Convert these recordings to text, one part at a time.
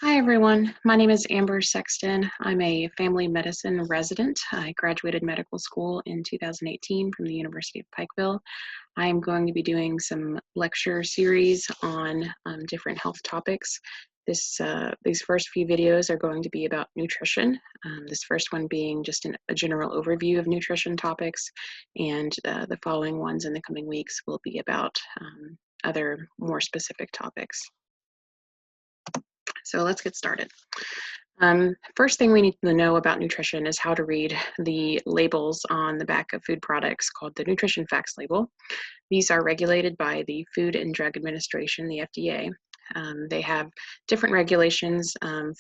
Hi, everyone. My name is Amber Sexton. I'm a family medicine resident. I graduated medical school in 2018 from the University of Pikeville. I am going to be doing some lecture series on different health topics. These first few videos are going to be about nutrition. This first one being just a general overview of nutrition topics, and the following ones in the coming weeks will be about other more specific topics. So let's get started. First thing we need to know about nutrition is how to read the labels on the back of food products called the nutrition facts label. These are regulated by the Food and Drug Administration, the FDA. They have different regulations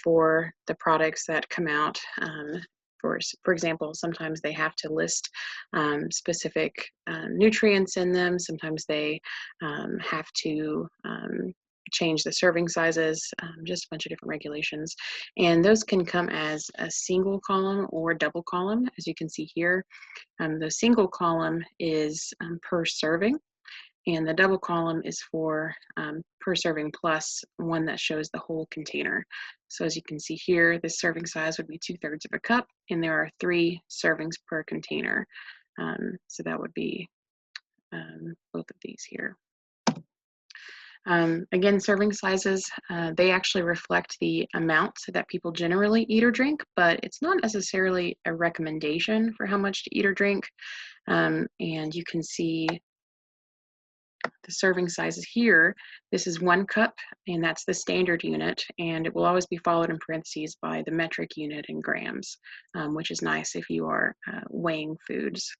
for the products that come out. For example, sometimes they have to list specific nutrients in them. Sometimes they have to change the serving sizes, just a bunch of different regulations. And those can come as a single column or double column, as you can see here. The single column is per serving, and the double column is for per serving plus one that shows the whole container. So as you can see here, this serving size would be 2/3 of a cup, and there are 3 servings per container. So that would be both of these here. Again, serving sizes, they actually reflect the amount that people generally eat or drink, but it's not necessarily a recommendation for how much to eat or drink. And you can see the serving sizes here. This is 1 cup, and that's the standard unit, and it will always be followed in parentheses by the metric unit in grams, which is nice if you are weighing foods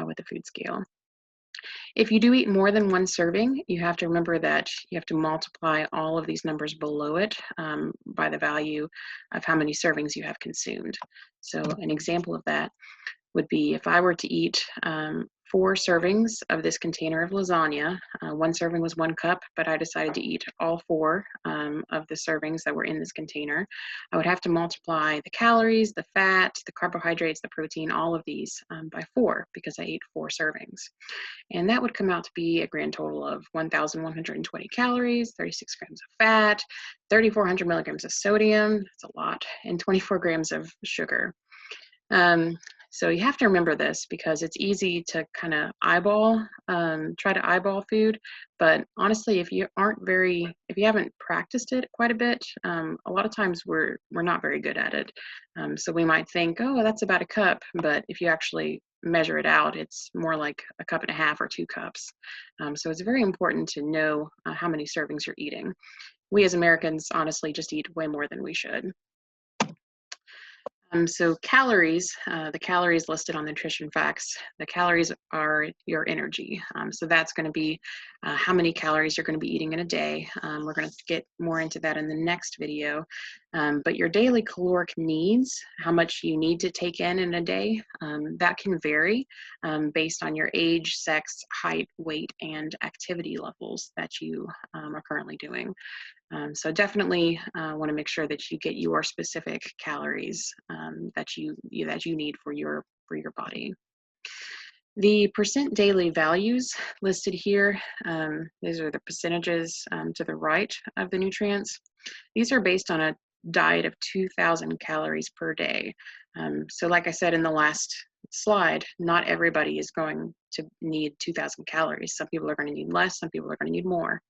with a food scale. If you do eat more than 1 serving, you have to remember that you have to multiply all of these numbers below it by the value of how many servings you have consumed. So an example of that would be if I were to eat 4 servings of this container of lasagna. 1 serving was 1 cup, but I decided to eat all 4 of the servings that were in this container. I would have to multiply the calories, the fat, the carbohydrates, the protein, all of these by 4 because I ate 4 servings. And that would come out to be a grand total of 1,120 calories, 36 grams of fat, 3,400 milligrams of sodium, that's a lot, and 24 grams of sugar. So you have to remember this because it's easy to kind of try to eyeball food. But honestly, if you haven't practiced it quite a bit, a lot of times we're not very good at it. So we might think, oh, that's about a cup. But if you actually measure it out, it's more like a cup and a half or 2 cups. So it's very important to know how many servings you're eating. We as Americans honestly just eat way more than we should. So calories, the calories listed on nutrition facts, the calories are your energy. So that's going to be how many calories you're going to be eating in a day. We're going to get more into that in the next video. But your daily caloric needs, how much you need to take in a day, that can vary based on your age, sex, height, weight, and activity levels that you are currently doing. So definitely want to make sure that you get your specific calories that you need for your body. The percent daily values listed here, these are the percentages to the right of the nutrients. These are based on a diet of 2,000 calories per day. So like I said in the last slide, not everybody is going to need 2,000 calories. Some people are going to need less, some people are going to need more.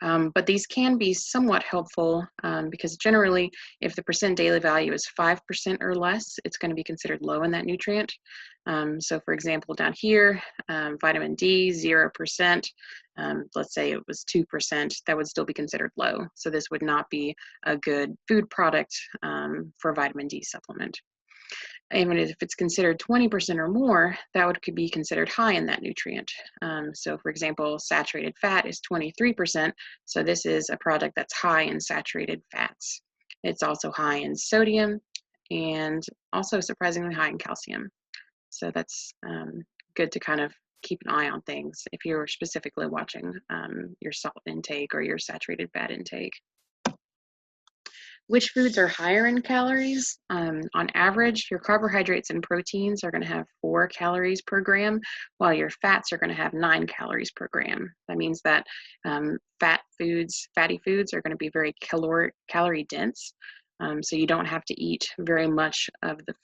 But these can be somewhat helpful because generally, if the percent daily value is 5% or less, it's going to be considered low in that nutrient. So for example, down here, vitamin D, 0%, let's say it was 2%, that would still be considered low. So this would not be a good food product for a vitamin D supplement. Even if it's considered 20% or more, could be considered high in that nutrient. So for example, saturated fat is 23%, so this is a product that's high in saturated fats. It's also high in sodium and also surprisingly high in calcium. So that's good to kind of keep an eye on things if you're specifically watching your salt intake or your saturated fat intake. Which foods are higher in calories? On average, your carbohydrates and proteins are going to have 4 calories per gram, while your fats are going to have 9 calories per gram. That means that fatty foods are going to be very calorie dense. So you don't have to eat very much of the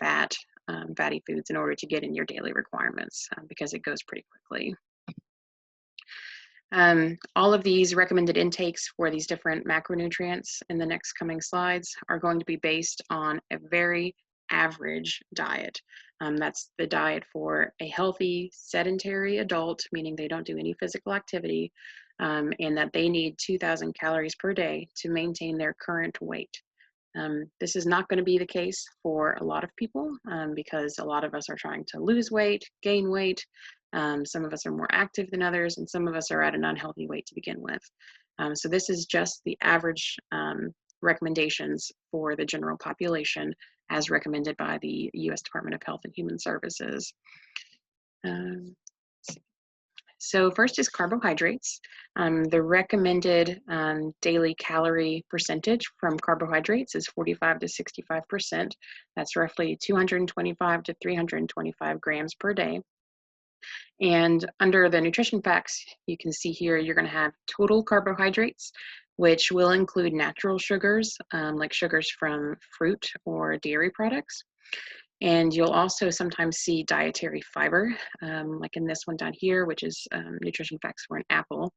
fatty foods in order to get in your daily requirements because it goes pretty quickly. All of these recommended intakes for these different macronutrients in the next coming slides are going to be based on a very average diet. That's the diet for a healthy, sedentary adult, meaning they don't do any physical activity, and that they need 2,000 calories per day to maintain their current weight. This is not going to be the case for a lot of people because a lot of us are trying to lose weight, gain weight. Some of us are more active than others, and some of us are at an unhealthy weight to begin with. So this is just the average recommendations for the general population as recommended by the U.S. Department of Health and Human Services. So first is carbohydrates. The recommended daily calorie percentage from carbohydrates is 45 to 65%. That's roughly 225 to 325 grams per day. And under the nutrition facts, you can see here you're going to have total carbohydrates, which will include natural sugars, like sugars from fruit or dairy products. And you'll also sometimes see dietary fiber, like in this one down here, which is nutrition facts for an apple.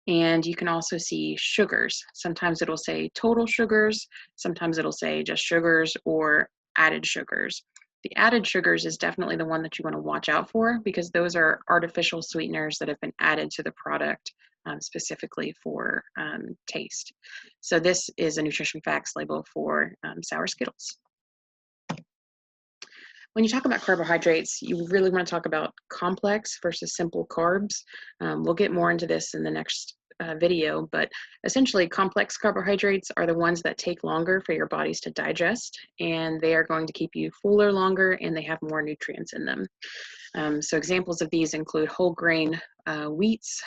And you can also see sugars. Sometimes it'll say total sugars, sometimes it'll say just sugars or added sugars. The added sugars is definitely the one that you want to watch out for because those are artificial sweeteners that have been added to the product specifically for taste. So this is a nutrition facts label for sour Skittles. When you talk about carbohydrates, you really want to talk about complex versus simple carbs. We'll get more into this in the next video, but essentially complex carbohydrates are the ones that take longer for your bodies to digest, and they are going to keep you fuller longer, and they have more nutrients in them. So examples of these include whole grain wheats,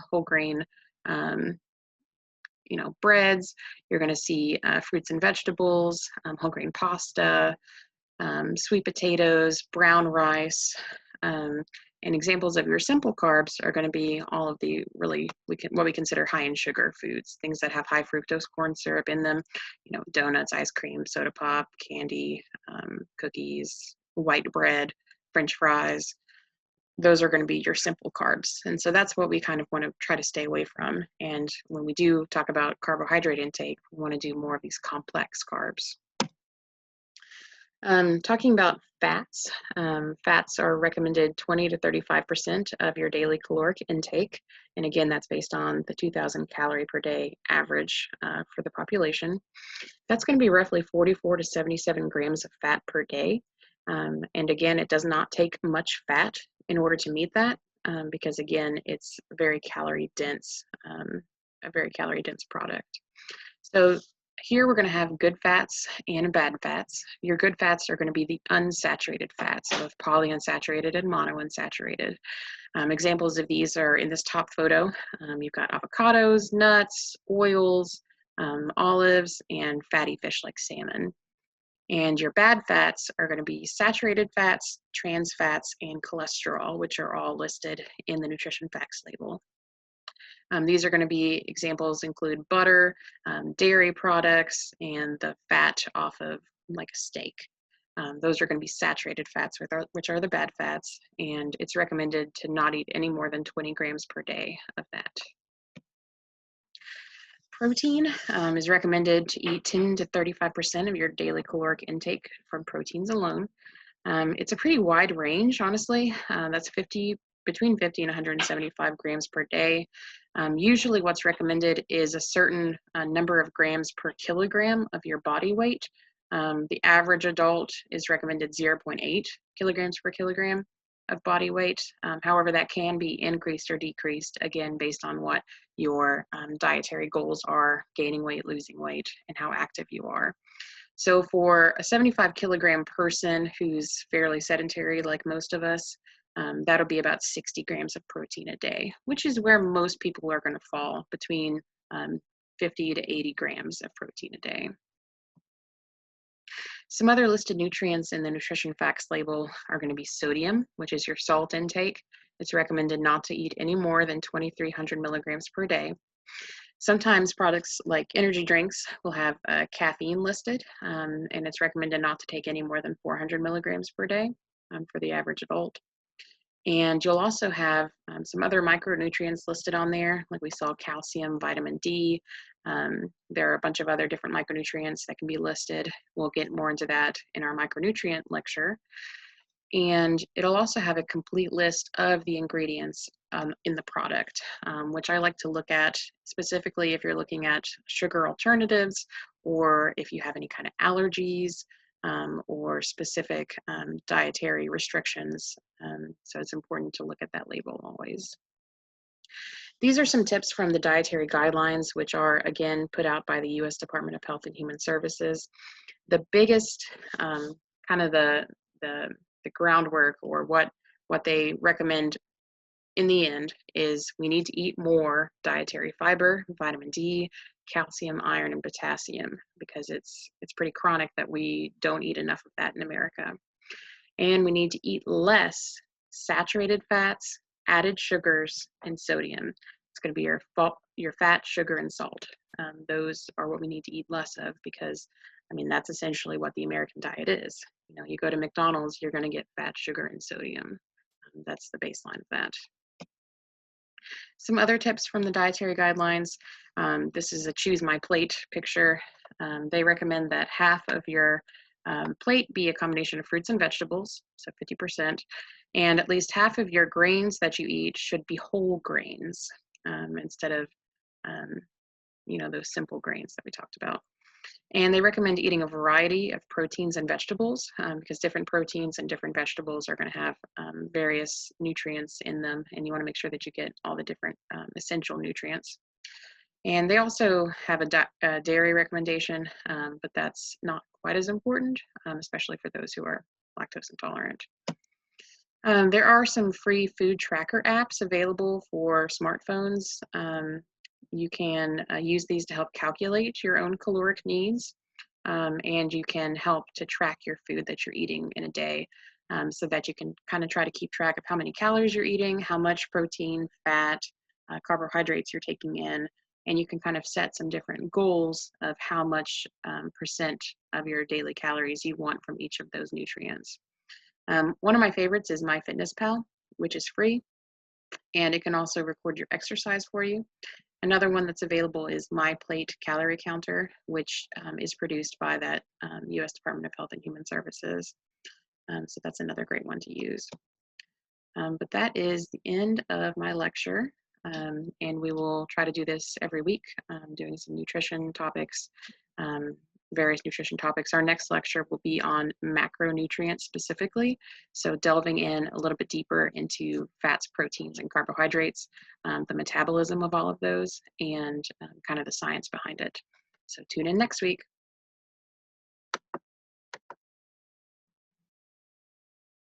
whole grain breads. You're going to see fruits and vegetables, whole grain pasta, sweet potatoes, brown rice, and examples of your simple carbs are going to be all of the what we consider high in sugar foods, things that have high fructose corn syrup in them, donuts, ice cream, soda pop, candy, cookies, white bread, French fries. Those are going to be your simple carbs. And so that's what we kind of want to try to stay away from. And when we do talk about carbohydrate intake, we want to do more of these complex carbs. Talking about fats, fats are recommended 20 to 35% of your daily caloric intake. And again, that's based on the 2,000 calorie per day average for the population. That's going to be roughly 44 to 77 grams of fat per day. And again, it does not take much fat in order to meet that because again, it's very calorie dense, a very calorie dense product. So here we're going to have good fats and bad fats. Your good fats are going to be the unsaturated fats, so polyunsaturated and monounsaturated. Examples of these are in this top photo. You've got avocados, nuts, oils, olives, and fatty fish like salmon. And your bad fats are going to be saturated fats, trans fats, and cholesterol, which are all listed in the nutrition facts label. These are going to be examples include butter, dairy products, and the fat off of like a steak. Those are going to be saturated fats, which are the bad fats, and it's recommended to not eat any more than 20 grams per day of that. Protein is recommended to eat 10 to 35% of your daily caloric intake from proteins alone. It's a pretty wide range, honestly. That's between 50 and 175 grams per day. Usually what's recommended is a certain number of grams per kilogram of your body weight. The average adult is recommended 0.8 kilograms per kilogram of body weight. However, that can be increased or decreased, again, based on what your dietary goals are, gaining weight, losing weight, and how active you are. So for a 75 kilogram person who's fairly sedentary like most of us, that'll be about 60 grams of protein a day, which is where most people are going to fall between 50 to 80 grams of protein a day. Some other listed nutrients in the nutrition facts label are going to be sodium, which is your salt intake. It's recommended not to eat any more than 2,300 milligrams per day. Sometimes products like energy drinks will have caffeine listed, and it's recommended not to take any more than 400 milligrams per day for the average adult. And you'll also have some other micronutrients listed on there, like we saw calcium, vitamin D. There are a bunch of other different micronutrients that can be listed. We'll get more into that in our micronutrient lecture. And it'll also have a complete list of the ingredients in the product, which I like to look at specifically if you're looking at sugar alternatives or if you have any kind of allergies or specific dietary restrictions. So it's important to look at that label always. These are some tips from the dietary guidelines, which are again put out by the U.S. Department of Health and Human Services. The biggest kind of the groundwork or what they recommend in the end is we need to eat more dietary fiber, vitamin D, calcium, iron, and potassium, because it's pretty chronic that we don't eat enough of that in America. And we need to eat less saturated fats, added sugars, and sodium. It's going to be your fat, sugar, and salt. Those are what we need to eat less of, because I mean, that's essentially what the American diet is. You know, you go to McDonald's, you're going to get fat, sugar, and sodium. That's the baseline of that. Some other tips from the dietary guidelines. This is a Choose My Plate picture. They recommend that half of your plate be a combination of fruits and vegetables, so 50%, and at least half of your grains that you eat should be whole grains instead of, you know, those simple grains that we talked about. And they recommend eating a variety of proteins and vegetables because different proteins and different vegetables are going to have various nutrients in them, and you want to make sure that you get all the different essential nutrients. And they also have a dairy recommendation, but that's not quite as important, especially for those who are lactose intolerant. There are some free food tracker apps available for smartphones. You can use these to help calculate your own caloric needs, and you can help to track your food that you're eating in a day so that you can kind of try to keep track of how many calories you're eating, how much protein, fat, carbohydrates you're taking in, and you can kind of set some different goals of how much percent of your daily calories you want from each of those nutrients. One of my favorites is MyFitnessPal, which is free, and it can also record your exercise for you. Another one that's available is MyPlate Calorie Counter, which is produced by that U.S. Department of Health and Human Services. So that's another great one to use. But that is the end of my lecture, and we will try to do this every week, doing some nutrition topics, various nutrition topics. Our next lecture will be on macronutrients specifically, so delving in a little bit deeper into fats, proteins, and carbohydrates, the metabolism of all of those, and kind of the science behind it. So tune in next week.